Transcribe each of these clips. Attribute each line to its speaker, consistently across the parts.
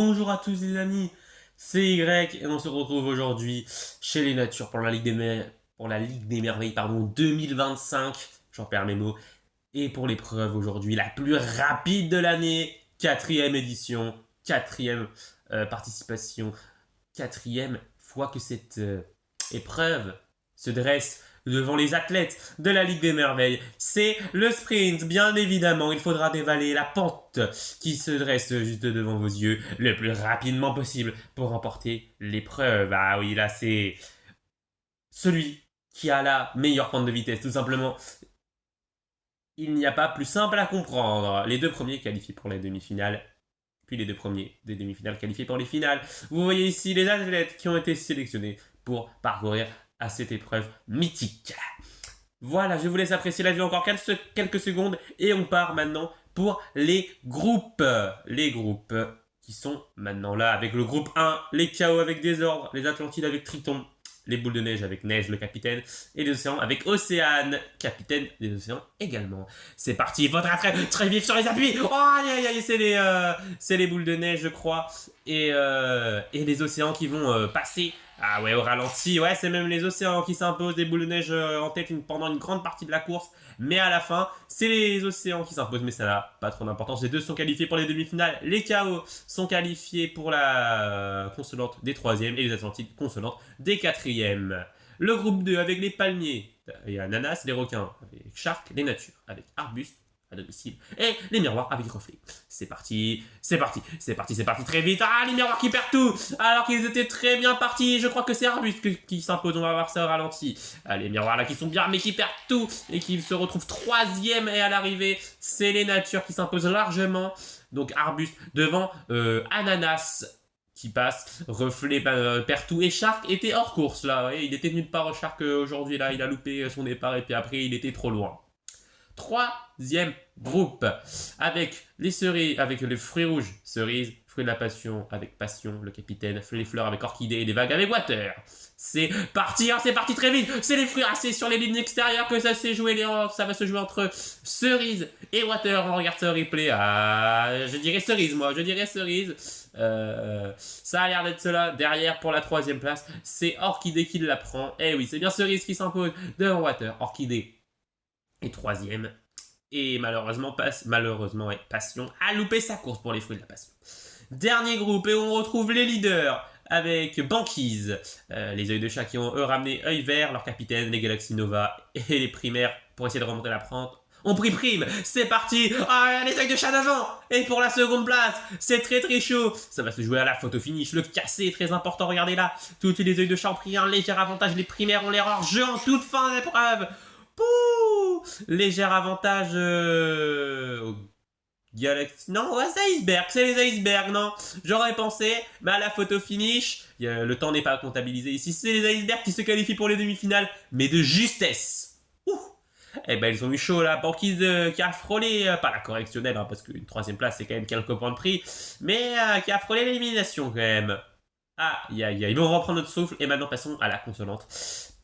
Speaker 1: Bonjour à tous les amis, c'est Y et on se retrouve aujourd'hui chez les Natures pour la Ligue des Merveilles 2025, j'en perds mes mots, et pour l'épreuve aujourd'hui la plus rapide de l'année, quatrième édition, quatrième participation, quatrième fois que cette épreuve se dresse devant les athlètes de la Ligue des Merveilles. C'est le sprint, bien évidemment. Il faudra dévaler la pente qui se dresse juste devant vos yeux le plus rapidement possible pour remporter l'épreuve. Ah oui, là, c'est celui qui a la meilleure pente de vitesse, tout simplement. Il n'y a pas plus simple à comprendre. Les deux premiers qualifiés pour les demi-finales, puis les deux premiers des demi-finales qualifiés pour les finales. Vous voyez ici les athlètes qui ont été sélectionnés pour parcourir à cette épreuve mythique. Voilà, je vous laisse apprécier la vue encore quelques secondes et on part maintenant pour les groupes. Les groupes qui sont maintenant là avec le groupe 1, les Chaos avec Désordre, les Atlantides avec Triton, les Boules de Neige avec Neige, le capitaine, et les Océans avec Océane, capitaine des Océans également. C'est parti, il faudra très vif sur les appuis. Oh, aïe, aïe, c'est les Boules de Neige, je crois, et les Océans qui vont passer. Ah ouais, au ralenti, ouais, c'est même les Océans qui s'imposent, des Boules de Neige en tête pendant une grande partie de la course. Mais à la fin, c'est les Océans qui s'imposent, mais ça n'a pas trop d'importance. Les deux sont qualifiés pour les demi-finales. Les Chaos sont qualifiés pour la consolante des troisièmes et les Atlantides consolantes des quatrièmes. Le groupe 2 avec les palmiers et ananas, les requins avec Shark, les natures avec arbuste à domicile et les miroirs avec reflet. C'est parti, c'est parti, c'est parti, c'est parti très vite. Ah, les miroirs qui perdent tout alors qu'ils étaient très bien partis. Je crois que c'est Arbuste qui s'impose, on va voir ça au ralenti. Ah, les miroirs là qui sont bien mais qui perdent tout et qui se retrouvent troisième et à l'arrivée, c'est les natures qui s'imposent largement. Donc Arbuste devant Ananas qui passe, Reflet perd tout et Shark était hors course là. Il était nulle part Shark aujourd'hui là, il a loupé son départ et puis après il était trop loin. Troisième groupe avec les cerises, avec les fruits rouges, cerises, fruits de la passion avec passion, le capitaine, les fleurs avec orchidée et les vagues avec water. C'est parti, hein, c'est parti très vite. C'est les fruits, c'est sur les lignes extérieures que ça s'est joué, ça va se jouer entre cerise et water. On regarde ce replay. Ah, je dirais cerise, moi, je dirais cerise. Ça a l'air d'être cela. Derrière pour la troisième place, c'est orchidée qui la prend. Eh oui, c'est bien cerise qui s'impose devant water. Orchidée et troisième. Et malheureusement, Passion a loupé sa course pour les fruits de la passion. Dernier groupe, et on retrouve les leaders avec Banquise. Les œils de chat qui ont eux ramené œil vert, leur capitaine, les Galaxy Nova et les primaires pour essayer de remonter la pente. On pris prime, c'est parti. Ah, les œils de chat d'avant. Et pour la seconde place, c'est très très chaud. Ça va se jouer à la photo finish, le cassé est très important, regardez là. Tous les œils de chat ont pris un léger avantage, les primaires ont l'erreur jeu en toute fin d'épreuve. Pouh, léger avantage au Galaxy. Non, ouais, c'est Iceberg, c'est les icebergs, non. J'aurais pensé, mais à la photo finish, le temps n'est pas comptabilisé ici. C'est les icebergs qui se qualifient pour les demi-finales, mais de justesse. Ouh. Eh ben, ils ont eu chaud là. Banquise qui a frôlé, pas la correctionnelle, hein, parce qu'une troisième place, c'est quand même quelques points de prix, mais qui a frôlé l'élimination quand même. Ah, ils vont reprendre notre souffle, et maintenant passons à la consolante.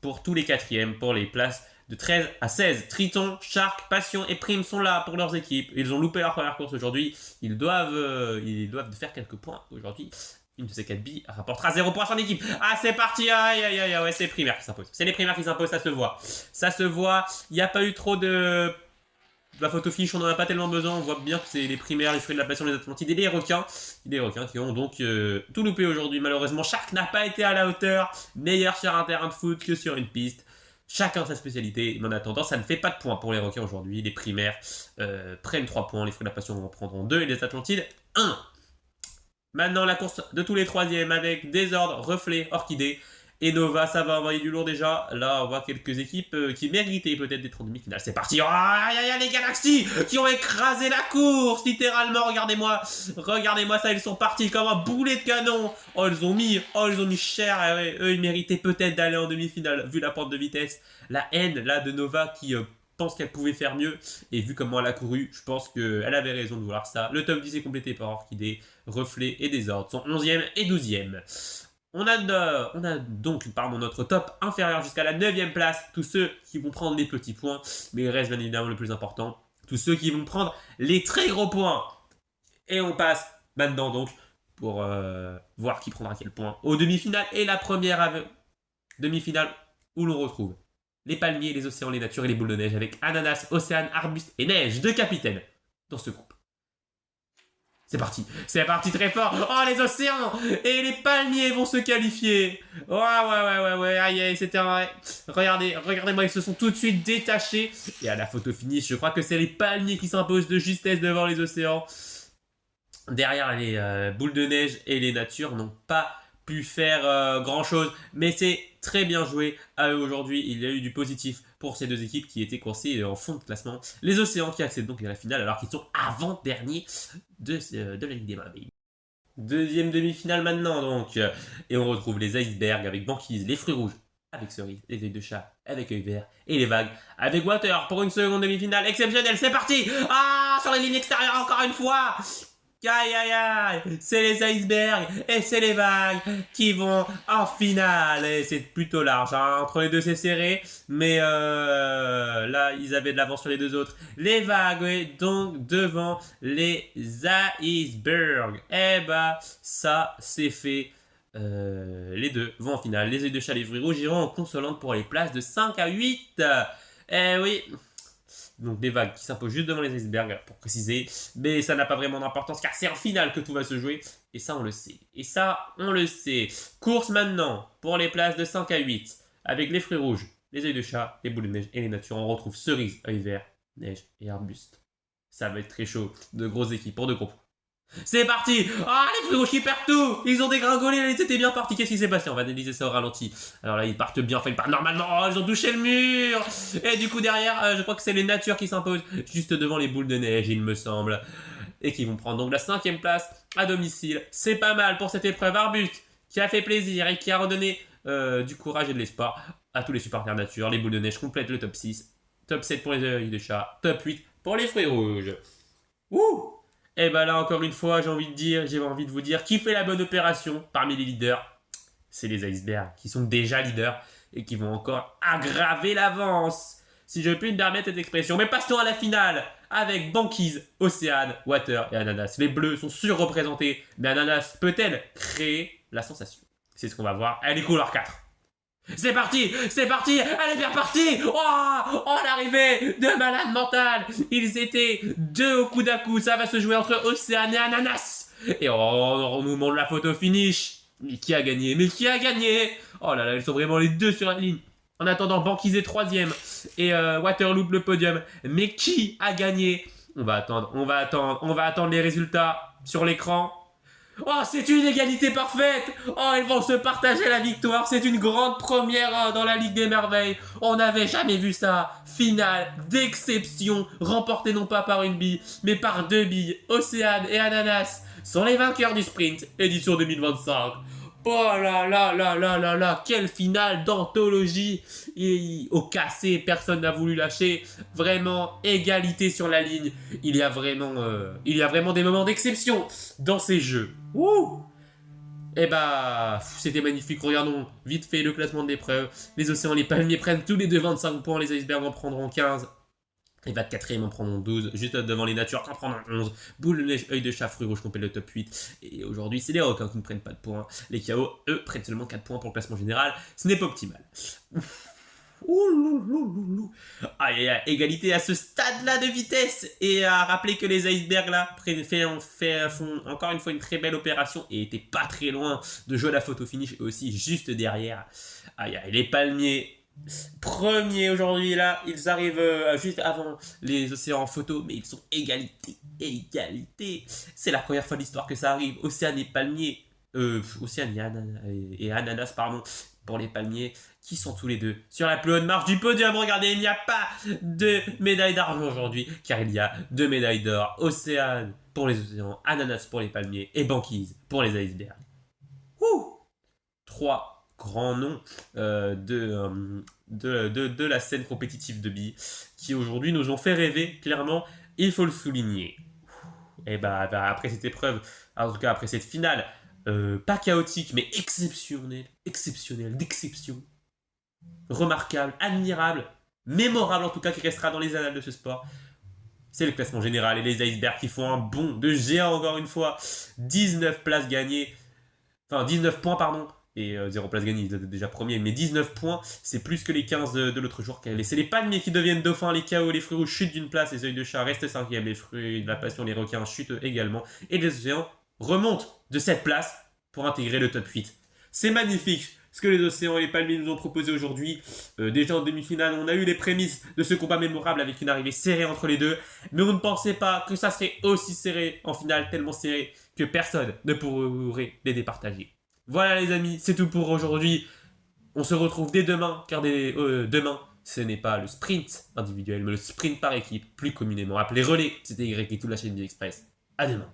Speaker 1: Pour tous les quatrièmes, pour les places de 13 à 16. Triton, Shark, Passion et Prime sont là pour leurs équipes. Ils ont loupé leur première course aujourd'hui. Ils doivent faire quelques points aujourd'hui. Une de ces 4 billes rapportera 0 points à son équipe. Ah, c'est parti. Aïe, aïe, aïe, ouais, c'est les primaires qui s'imposent. C'est les primaires qui s'imposent, ça se voit. Ça se voit. Il n'y a pas eu trop de... La photo finish, on n'en a pas tellement besoin. On voit bien que c'est les primaires, les fruits de la passion, les Atlantides et les requins. Les requins qui ont donc tout loupé aujourd'hui. Malheureusement, Shark n'a pas été à la hauteur. Meilleur sur un terrain de foot que sur une piste. Chacun sa spécialité, mais en attendant, ça ne fait pas de points pour les requins aujourd'hui. Les primaires prennent 3 points, les fruits de la passion en prendront 2 et les Atlantides 1. Maintenant, la course de tous les troisièmes avec Désordre, Reflet, Orchidée et Nova. Ça va envoyer du lourd déjà. Là, on voit quelques équipes qui méritaient peut-être d'être en demi-finale. C'est parti. Oh, aïe, aïe, les Galaxies qui ont écrasé la course, littéralement. Regardez-moi ça. Ils sont partis comme un boulet de canon. Oh, ils ont mis cher. Ouais, eux, ils méritaient peut-être d'aller en demi-finale, vu la pente de vitesse. La haine, là, de Nova qui... pense qu'elle pouvait faire mieux, et vu comment elle a couru, je pense qu'elle avait raison de vouloir ça. Le top 10 est complété par Orchidée, Reflet et Désordre, sont 11e et 12e. On a donc notre top inférieur jusqu'à la 9e place, tous ceux qui vont prendre les petits points, mais il reste bien évidemment le plus important, tous ceux qui vont prendre les très gros points. Et on passe maintenant donc pour voir qui prendra quel point aux demi-finales. Et la première demi-finale où l'on retrouve les palmiers, les océans, les natures et les boules de neige avec ananas, océan, arbuste et neige, 2 capitaines dans ce groupe. C'est parti très fort. Oh, les océans et les palmiers vont se qualifier. Ouais, aïe, c'était vrai. Regardez-moi, ils se sont tout de suite détachés. Et à la photo finish, je crois que c'est les palmiers qui s'imposent de justesse devant les océans. Derrière, les boules de neige et les natures n'ont pas pu faire grand chose, mais c'est très bien joué à eux aujourd'hui. Il y a eu du positif pour ces deux équipes qui étaient coincées en fond de classement. Les océans qui accèdent donc à la finale alors qu'ils sont avant-derniers de la Ligue des Merveilles. Deuxième demi-finale maintenant donc, et on retrouve les icebergs avec banquise, les fruits rouges avec cerise, les œils de chat avec œil vert et les vagues avec water pour une seconde demi-finale exceptionnelle. C'est parti. Ah, sur les lignes extérieures encore une fois. Aïe, c'est les icebergs et c'est les vagues qui vont en finale. Et c'est plutôt large, hein. Entre les deux c'est serré, mais là ils avaient de l'avance sur les deux autres. Les vagues, oui, donc devant les icebergs. Eh bah ça c'est fait. Les deux vont en finale. Les œils de chat, les fruits rouges iront en consolante pour les places de 5 à 8. Eh oui. Donc des vagues qui s'imposent juste devant les icebergs, pour préciser. Mais ça n'a pas vraiment d'importance, car c'est en finale que tout va se jouer. Et ça, on le sait. Course maintenant, pour les places de 5 à 8. Avec les fruits rouges, les œils de chat, les boules de neige et les natures. On retrouve cerise, œil vert, neige et arbuste. Ça va être très chaud. De grosses équipes pour deux groupes. C'est parti. Ah, les fruits rouges qui perdent tout. Ils ont dégringolé, ils étaient bien partis. Qu'est-ce qui s'est passé? On va analyser ça au ralenti. Alors là, ils partent bien, enfin ils partent normalement. Oh, ils ont touché le mur. Et du coup derrière, je crois que c'est les natures qui s'imposent juste devant les boules de neige, il me semble. Et qui vont prendre donc la 5e place à domicile. C'est pas mal pour cette épreuve. Arbuste qui a fait plaisir et qui a redonné du courage et de l'espoir à tous les supporters nature. Les boules de neige complètent le top 6. Top 7 pour les œils de chat. Top 8 pour les fruits rouges. Ouh. Et bah là encore une fois j'ai envie de vous dire qui fait la bonne opération parmi les leaders. C'est les icebergs qui sont déjà leaders et qui vont encore aggraver l'avance. Si je puis me permettre cette expression. Mais passons à la finale avec banquise, océane, water et ananas. Les bleus sont surreprésentés, mais ananas peut-elle créer la sensation? C'est ce qu'on va voir. Elle est couleur 4. C'est parti, elle est bien partie. Oh, l'arrivée de malade mental. Ils étaient deux au coude à coude, ça va se jouer entre Océane et Ananas. Et on nous montre la photo finish. Mais qui a gagné? Oh là là, ils sont vraiment les deux sur la ligne. En attendant, Banquise est 3ème et Waterloop le podium. Mais qui a gagné? On va attendre les résultats sur l'écran. Oh, c'est une égalité parfaite. Oh, ils vont se partager la victoire. C'est une grande première dans la Ligue des Merveilles. On n'avait jamais vu ça. Finale d'exception, remportée non pas par une bille, mais par 2 billes. Océane et Ananas sont les vainqueurs du sprint, édition 2025. Oh là, quelle finale d'anthologie. Et au cassé, personne n'a voulu lâcher. Vraiment, égalité sur la ligne. Il y a vraiment des moments d'exception dans ces jeux. Wouh! Eh bah, c'était magnifique. Regardons vite fait le classement de l'épreuve. Les océans, les palmiers prennent tous les deux 25 points. Les icebergs en prendront 15. Les vagues 4e en prendront 12, juste devant les natures en prendront 11. Boule de neige, œil de chat, fruits rouges complètent le top 8. Et aujourd'hui, c'est les requins qui ne prennent pas de points. Les KO, eux, prennent seulement 4 points pour le classement général. Ce n'est pas optimal. Aïe, égalité à ce stade-là de vitesse. Et à rappeler que les icebergs là font encore une fois une très belle opération et étaient pas très loin de jouer la photo finish et aussi juste derrière. Aïe, les palmiers. Premier aujourd'hui là, ils arrivent juste avant les océans en photo, mais ils sont égalité. C'est la première fois de l'histoire que ça arrive. Océane et palmiers, Océane et ananas pardon, pour les palmiers qui sont tous les deux sur la plus haute marche du podium. Regardez, il n'y a pas de médaille d'argent aujourd'hui, car il y a 2 médailles d'or. Océane pour les océans, ananas pour les palmiers et banquise pour les icebergs. 3 grands noms de la scène compétitive de billes qui aujourd'hui nous ont fait rêver, clairement, il faut le souligner. Et bah après cette épreuve, en tout cas après cette finale, pas chaotique mais exceptionnelle, d'exception, remarquable, admirable, mémorable en tout cas, qui restera dans les annales de ce sport. c'est le classement général et les icebergs qui font un bond de géant encore une fois. 19 places gagnées, enfin 19 points pardon, et 0 place gagnée, ils étaient déjà premiers, mais 19 points, c'est plus que les 15 de l'autre jour qui avaient laissé les palmiers qui deviennent dauphins, les chaos, les fruits rouges chutent d'une place, les œils de chat restent 5e, les fruits de la passion, les requins chutent également, et les océans remontent de cette place pour intégrer le top 8. C'est magnifique ce que les océans et les palmiers nous ont proposé aujourd'hui. Déjà en demi-finale, on a eu les prémices de ce combat mémorable avec une arrivée serrée entre les deux, mais on ne pensait pas que ça serait aussi serré en finale, tellement serré que personne ne pourrait les départager. Voilà les amis, c'est tout pour aujourd'hui. On se retrouve dès demain, car demain, ce n'est pas le sprint individuel, mais le sprint par équipe, plus communément appelé relais. C'était Y et toute la chaîne du Express. À demain.